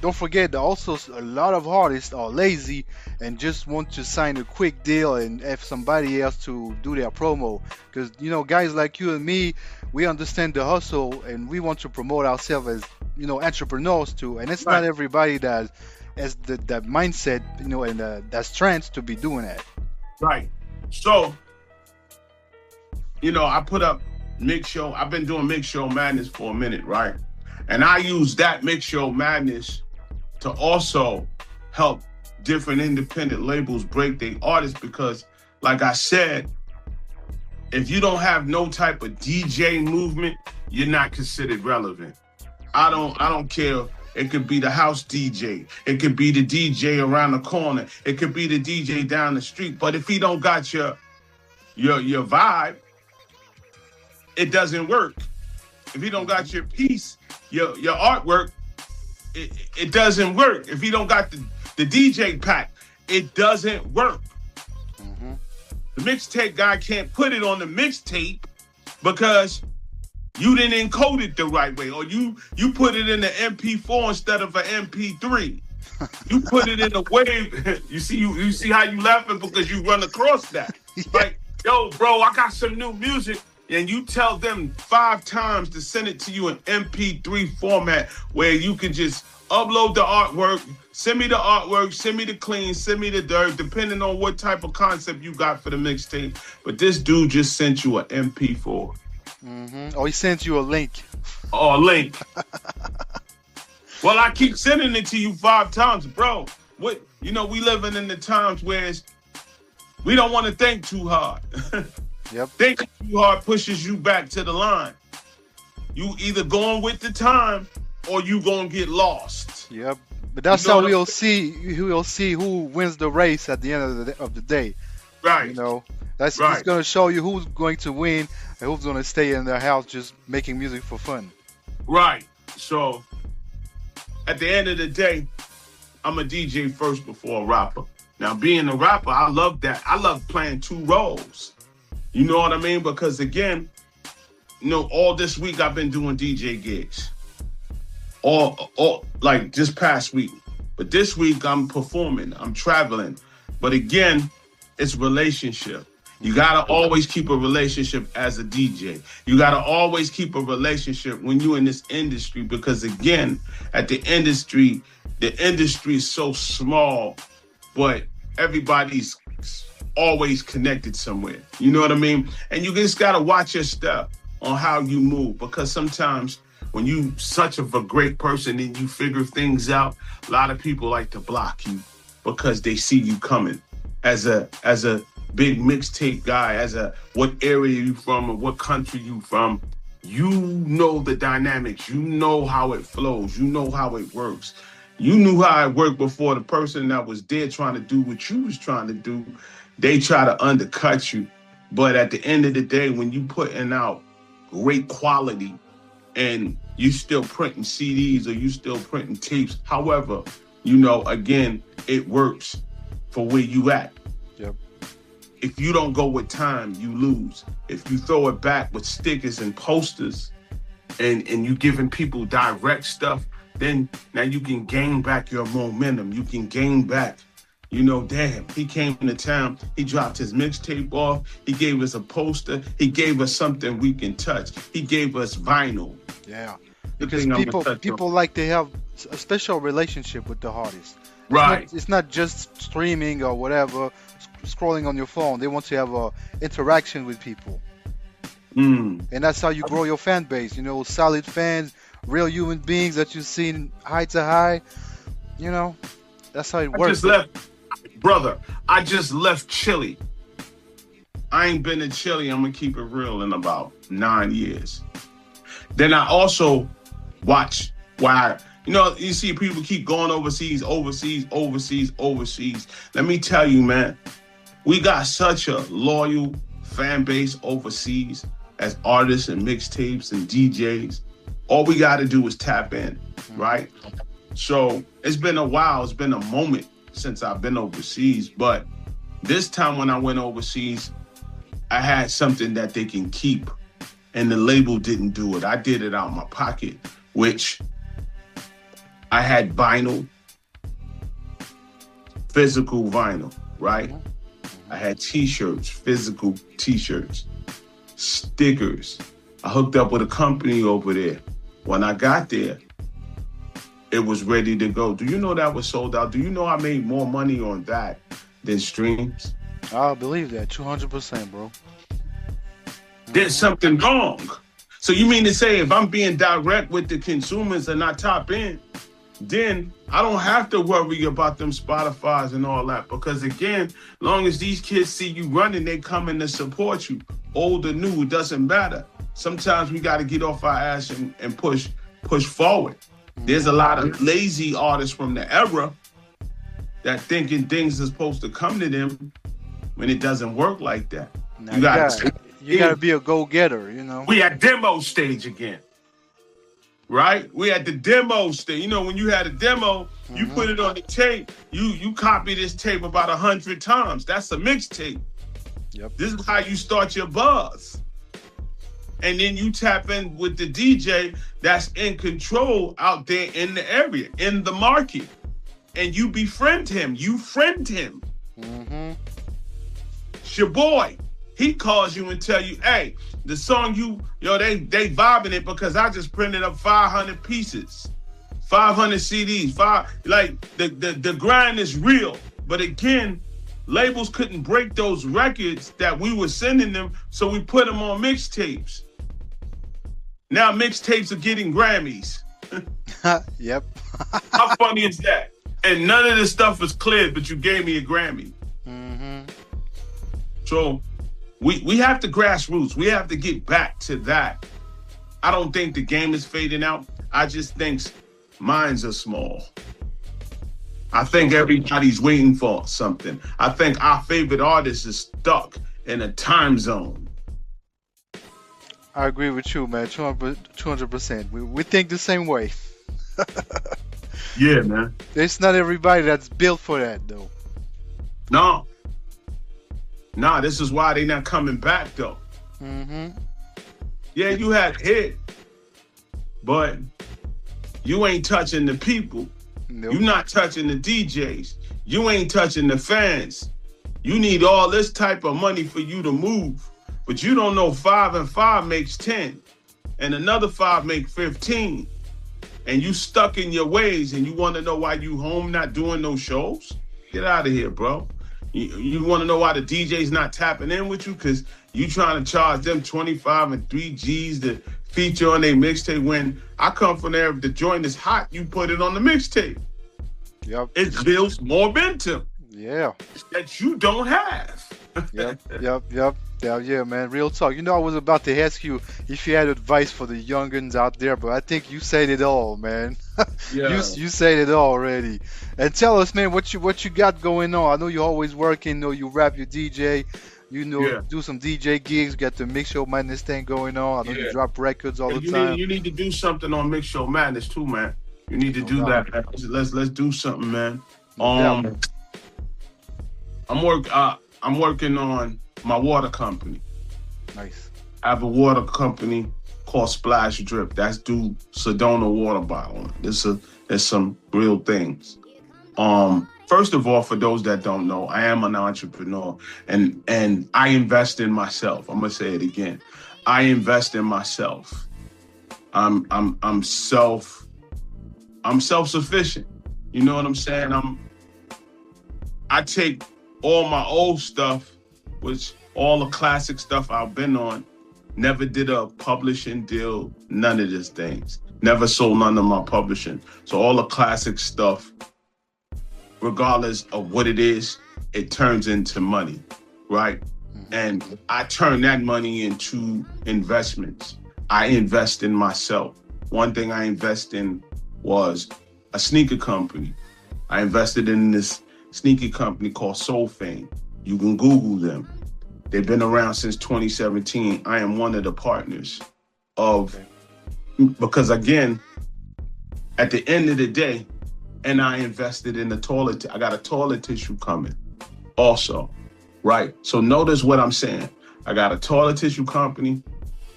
[SPEAKER 24] don't forget that also a lot of artists are lazy and just want to sign a quick deal and have somebody else to do their promo. Because, guys like you and me, we understand the hustle and we want to promote ourselves as, entrepreneurs too. And it's not everybody that has that mindset, and that strength to be doing that.
[SPEAKER 1] Right. So, I put up Mix Show. I've been doing Mix Show Madness for a minute, right? And I use that Mix Show Madness to also help different independent labels break their artists because, like I said, if you don't have no type of DJ movement, you're not considered relevant. I don't care. It could be the house DJ. It could be the DJ around the corner. It could be the DJ down the street. But if he don't got your vibe, it doesn't work. If he don't got your piece, your artwork, it doesn't work. If he don't got the DJ pack, it doesn't work. The mixtape guy can't put it on the mixtape because you didn't encode it the right way, or you put it in the MP4 instead of an MP3. You put it in a wave. You see how you laughing because you run across that. Like, yo, bro, I got some new music. And you tell them 5 times to send it to you in MP3 format where you can just upload the artwork, send me the artwork, send me the clean, send me the dirt, depending on what type of concept you got for the mixtape. But this dude just sent you an MP4.
[SPEAKER 24] Or he sent you a link.
[SPEAKER 1] Oh, a link. Well, I keep sending it to you 5 times, bro. What? We living in the times where we don't want to think too hard.
[SPEAKER 24] Yep.
[SPEAKER 1] Thinking too hard pushes you back to the line. You either going with the time or you gonna get lost.
[SPEAKER 24] Yep. But that's how we'll see who wins the race at the end of the day.
[SPEAKER 1] Right.
[SPEAKER 24] That's
[SPEAKER 1] right.
[SPEAKER 24] It's gonna show you who's going to win and who's gonna stay in their house just making music for fun.
[SPEAKER 1] Right. So at the end of the day, I'm a DJ first before a rapper. Now, being a rapper, I love that. I love playing 2 roles. You know what I mean? Because again, all this week I've been doing DJ gigs. All like just past week. But this week I'm performing, I'm traveling. But again, it's relationship. You gotta always keep a relationship as a DJ. You gotta always keep a relationship when you're in this industry because again, the industry is so small, but everybody's always connected somewhere. You know what I mean? And you just gotta watch your step on how you move because sometimes when you such of a great person and you figure things out, a lot of people like to block you because they see you coming as a big mixtape guy, what area you from or what country you from. You know the dynamics, you know how it flows, you know how it works. You knew how it worked before the person that was there trying to do what you was trying to do. They try to undercut you. But at the end of the day, when you putting out great quality and you still printing CDs or you still printing tapes, however, you know, again, it works for where you at.
[SPEAKER 24] Yep.
[SPEAKER 1] If you don't go with time, you lose. If you throw it back with stickers and posters and you giving people direct stuff, then now you can gain back your momentum. You can gain back, you know, damn, he came into town, he dropped his mixtape off, he gave us a poster, he gave us something we can touch, he gave us vinyl.
[SPEAKER 24] Yeah, because people like to have a special relationship with the artist.
[SPEAKER 1] Right.
[SPEAKER 24] It's not just streaming or whatever, scrolling on your phone. They want to have a interaction with people. And that's how you grow your fan base, you know, solid fans, real human beings that you've seen eye to eye. You know, that's how it works.
[SPEAKER 1] I just left Chile. I ain't been to Chile, I'm gonna keep it real, in about 9 years. Then I also watch why, you know, you see people keep going overseas. Let me tell you, man, we got such a loyal fan base overseas as artists and mixtapes and DJs. All we got to do is tap in, right? So it's been a while. It's been a moment since I've been overseas. But this time when I went overseas, I had something that they can keep. And the label didn't do it. I did it out of my pocket, which I had vinyl, physical vinyl, right? I had t-shirts, physical t-shirts, stickers. I hooked up with a company over there. When I got there, it was ready to go. Do you know that was sold out? Do you know I made more money on that than streams?
[SPEAKER 24] I believe that, 200%, bro.
[SPEAKER 1] There's something wrong. So you mean to say if I'm being direct with the consumers and I top in, then I don't have to worry about them Spotifys and all that, because again, long as these kids see you running, they coming to support you. Old or new, it doesn't matter. Sometimes we got to get off our ass and push forward. There's a lot of lazy artists from the era that thinking things are supposed to come to them when it doesn't work like that.
[SPEAKER 24] Now you gotta be a go-getter, you know.
[SPEAKER 1] We at demo stage again. Right? We at the demo stage. You know, when you had a demo, you put it on the tape, you copy this tape about 100 times. That's a mixtape.
[SPEAKER 24] Yep.
[SPEAKER 1] This is how you start your buzz. And then you tap in with the DJ that's in control out there in the area, in the market. And you befriend him. You friend him. It's your boy. He calls you and tell you, hey, the song they vibing it because I just printed up 500 pieces, 500 CDs, the grind is real. But again, labels couldn't break those records that we were sending them, so we put them on mixtapes. Now mixtapes are getting Grammys.
[SPEAKER 24] Yep.
[SPEAKER 1] How funny is that? And none of this stuff was cleared, but you gave me a Grammy. So we have to grassroots. We have to get back to that. I don't think the game is fading out. I just think minds are small. I think everybody's waiting for something. I think our favorite artist is stuck in a time zone.
[SPEAKER 24] I agree with you, man. 200%. We think the same way.
[SPEAKER 1] Yeah, man.
[SPEAKER 24] It's not everybody that's built for that, though.
[SPEAKER 1] No, this is why they not coming back, though. Yeah, you had hit, but you ain't touching the people.
[SPEAKER 24] Nope.
[SPEAKER 1] You not touching the DJs. You ain't touching the fans. You need all this type of money for you to move. But you don't know 5 and 5 makes 10. And another 5 make 15. And you stuck in your ways and you want to know why you home not doing no shows? Get out of here, bro. You want to know why the DJ's not tapping in with you? Because you trying to charge them 25 and 3 G's to feature on their mixtape. When I come from there, if the joint is hot, you put it on the mixtape.
[SPEAKER 24] Yep.
[SPEAKER 1] It builds momentum.
[SPEAKER 24] Yeah.
[SPEAKER 1] That you don't have.
[SPEAKER 24] Yep. Yeah, man. Real talk. You know, I was about to ask you if you had advice for the youngins out there, but I think you said it all, man.
[SPEAKER 1] Yeah.
[SPEAKER 24] You said it all already. And tell us, man, what you got going on. I know you're always working. Know you rap, you DJ. You know,
[SPEAKER 1] Yeah.
[SPEAKER 24] do some DJ gigs. Got the Mix Show Madness thing going on. I know you drop records all the time.
[SPEAKER 1] You need to do something on Mix Show Madness too, man. You need to do that, man. Let's do something, man. I'm working on my water company.
[SPEAKER 24] Nice.
[SPEAKER 1] I have a water company called Splash Drip. That's do Sedona water bottling. There's some real things. First of all, for those that don't know, I am an entrepreneur and I invest in myself. I'm gonna say it again. I invest in myself. I'm self-sufficient. You know what I'm saying? I take all my old stuff, which all the classic stuff I've been on, never did a publishing deal, none of these things. Never sold none of my publishing. So all the classic stuff, regardless of what it is, it turns into money, right? And I turn that money into investments. I invest in myself. One thing I invest in was a sneaker company. I invested in this sneaker company called Soul Fame. You can Google them. They've been around since 2017. I am one of the partners because again, at the end of the day, and I invested in I got a toilet tissue coming also, right? So notice what I'm saying. I got a toilet tissue company,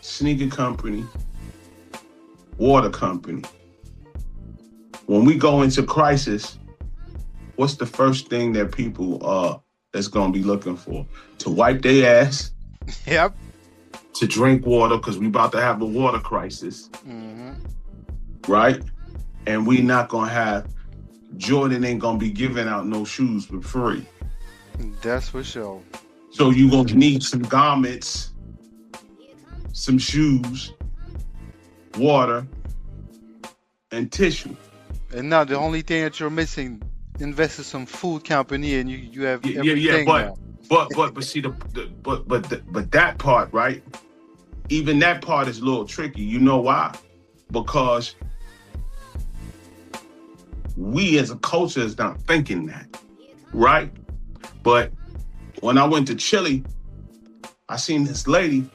[SPEAKER 1] sneaker company, water company. When we go into crisis, what's the first thing that people that's gonna be looking for? To wipe their ass.
[SPEAKER 24] Yep.
[SPEAKER 1] To drink water, because we about to have a water crisis.
[SPEAKER 24] Mm-hmm.
[SPEAKER 1] Right? And we not gonna have, Jordan ain't gonna be giving out no shoes for free.
[SPEAKER 24] That's for sure.
[SPEAKER 1] So you gonna need some garments, some shoes, water, and tissue.
[SPEAKER 24] And now the only thing that you're missing, invest in some food company, and you have everything now.
[SPEAKER 1] But see but that part, right? Even that part is a little tricky. You know why? Because we as a culture is not thinking that, right? But when I went to Chile, I seen this lady,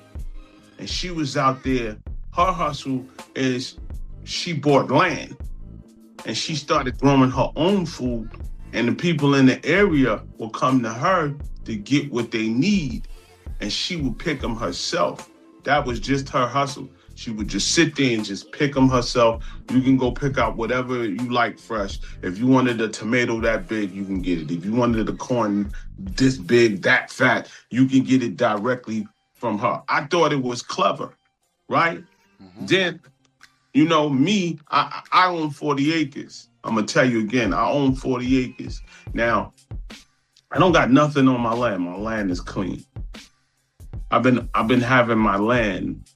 [SPEAKER 1] and she was out there. Her hustle is she bought land, and she started growing her own food, and the people in the area will come to her to get what they need, and she would pick them herself. That was just her hustle. She would just sit there and just pick them herself. You can go pick out whatever you like fresh. If you wanted a tomato that big, you can get it. If you wanted the corn this big, that fat, you can get it directly from her. I thought it was clever, right? Mm-hmm. Then, you know, me, I own 40 acres. I'm gonna tell you again, I own 40 acres. Now, I don't got nothing on my land. My land is clean. I've been having my land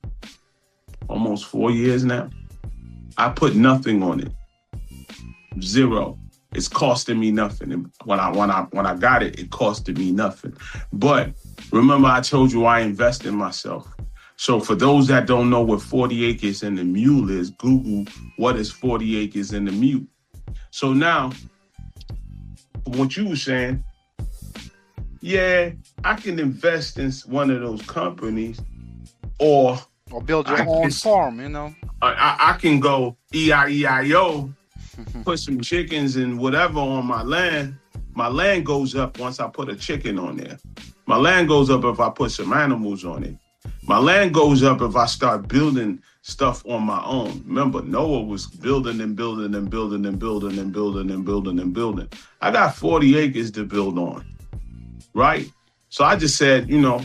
[SPEAKER 1] almost 4 years now. I put nothing on it. Zero. It's costing me nothing. And when I got it, it costed me nothing. But remember, I told you I invest in myself. So for those that don't know what 40 acres in the mule is, Google what is 40 acres in the mule. So now, what you were saying, yeah, I can invest in one of those companies or
[SPEAKER 24] build your own farm, you know.
[SPEAKER 1] I can go E-I-E-I-O, put some chickens and whatever on my land. My land goes up once I put a chicken on there. My land goes up if I put some animals on it. My land goes up if I start building stuff on my own. Remember, Noah was building and building and building and building and building and building and building. I got 40 acres to build on, right? So I just said, you know,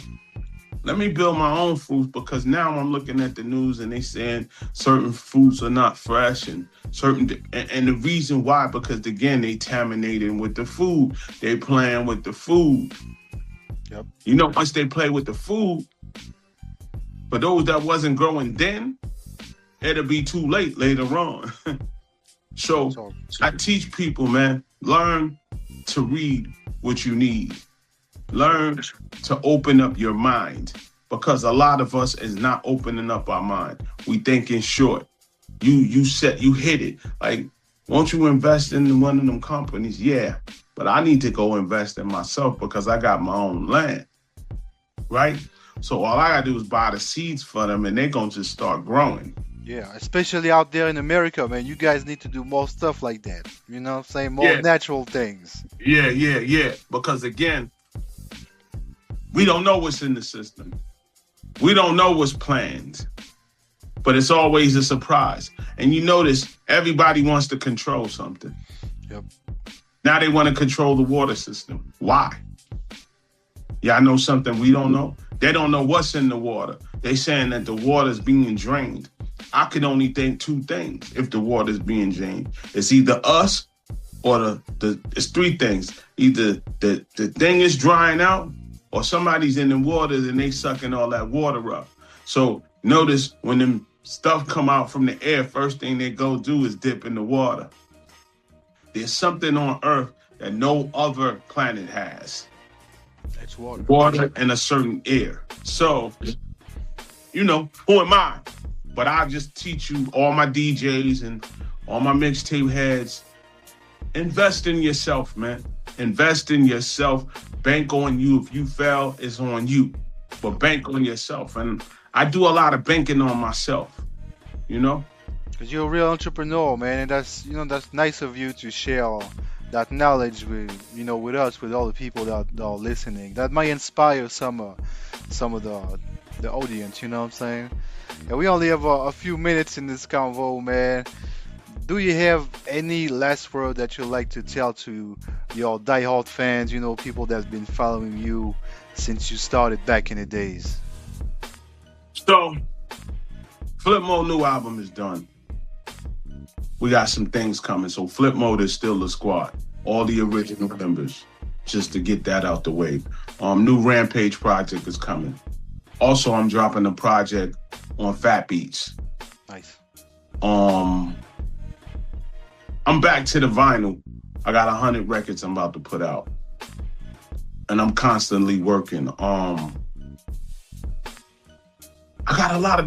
[SPEAKER 1] let me build my own fruits, because now I'm looking at the news and they saying certain fruits are not fresh and and the reason why, because again, they contaminating with the food. They playing with the food.
[SPEAKER 24] Yep.
[SPEAKER 1] You know, once they play with the food, for those that wasn't growing then, it'll be too late later on. So I teach people, man, learn to read what you need. Learn to open up your mind, because a lot of us is not opening up our mind. We thinking short. You hit it. Like, won't you invest in one of them companies? Yeah, but I need to go invest in myself because I got my own land, right? So all I gotta do is buy the seeds for them, and they're gonna just start growing.
[SPEAKER 24] Yeah, especially out there in America, man. You guys need to do more stuff like that. You know what I'm saying? More natural things.
[SPEAKER 1] Yeah. Because again, we don't know what's in the system. We don't know what's planned. But it's always a surprise. And you notice everybody wants to control something.
[SPEAKER 24] Yep.
[SPEAKER 1] Now they want to control the water system. Why? Y'all know something we don't know? They don't know what's in the water. They saying that the water's being drained. I can only think two things if the water's being drained. It's either us or it's three things. Either the thing is drying out or somebody's in the water and they sucking all that water up. So notice when them stuff come out from the air, first thing they go do is dip in the water. There's something on Earth that no other planet has.
[SPEAKER 24] It's water.
[SPEAKER 1] Water and a certain air. So, who am I? But I just teach you, all my DJs and all my mixtape heads, invest in yourself, man. Invest in yourself. Bank on you. If you fail, it's on you. But bank on yourself. And I do a lot of banking on myself,
[SPEAKER 24] Because you're a real entrepreneur, man, and that's nice of you to share that knowledge with with us, with all the people that are listening. That might inspire some of the audience. You know what I'm saying? And we only have a few minutes in this convo, man. Do you have any last word that you'd like to tell to your diehard fans? People that's been following you since you started back in the days.
[SPEAKER 1] So, Flip Mode new album is done. We got some things coming. So Flip Mode is still the squad. All the original members, just to get that out the way. New Rampage project is coming. Also, I'm dropping a project on Fat Beats.
[SPEAKER 24] Nice.
[SPEAKER 1] I'm back to the vinyl. I got 100 records I'm about to put out. And I'm constantly working. I got a lot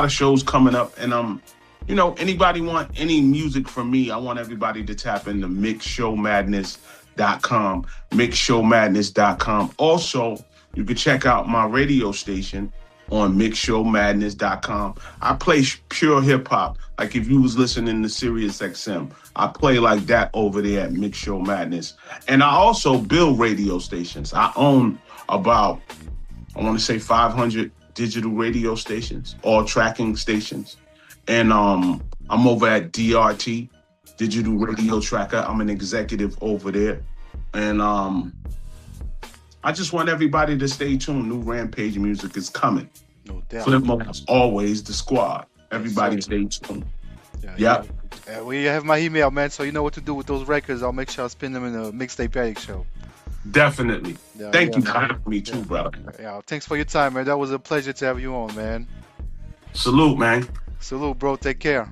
[SPEAKER 1] of shows coming up, and anybody want any music from me, I want everybody to tap into mixshowmadness.com, mixshowmadness.com. Also, you can check out my radio station on mixshowmadness.com. I play pure hip hop. Like if you was listening to Sirius XM, I play like that over there at Mix Show Madness. And I also build radio stations. I own about, 500 digital radio stations, all tracking stations. And I'm over at DRT, Digital Radio Tracker. I'm an executive over there. And I just want everybody to stay tuned. New Rampage music is coming.
[SPEAKER 24] No doubt.
[SPEAKER 1] Flip Mode is always the squad. Everybody stay tuned. Yeah.
[SPEAKER 24] We have my email, man, so you know what to do with those records. I'll make sure I spin them in a Mixtape Addict show.
[SPEAKER 1] Definitely. Thank you for having me too, brother.
[SPEAKER 24] Yeah, thanks for your time, man. That was a pleasure to have you on, man.
[SPEAKER 1] Salute, man.
[SPEAKER 24] Salute, bro. Take care.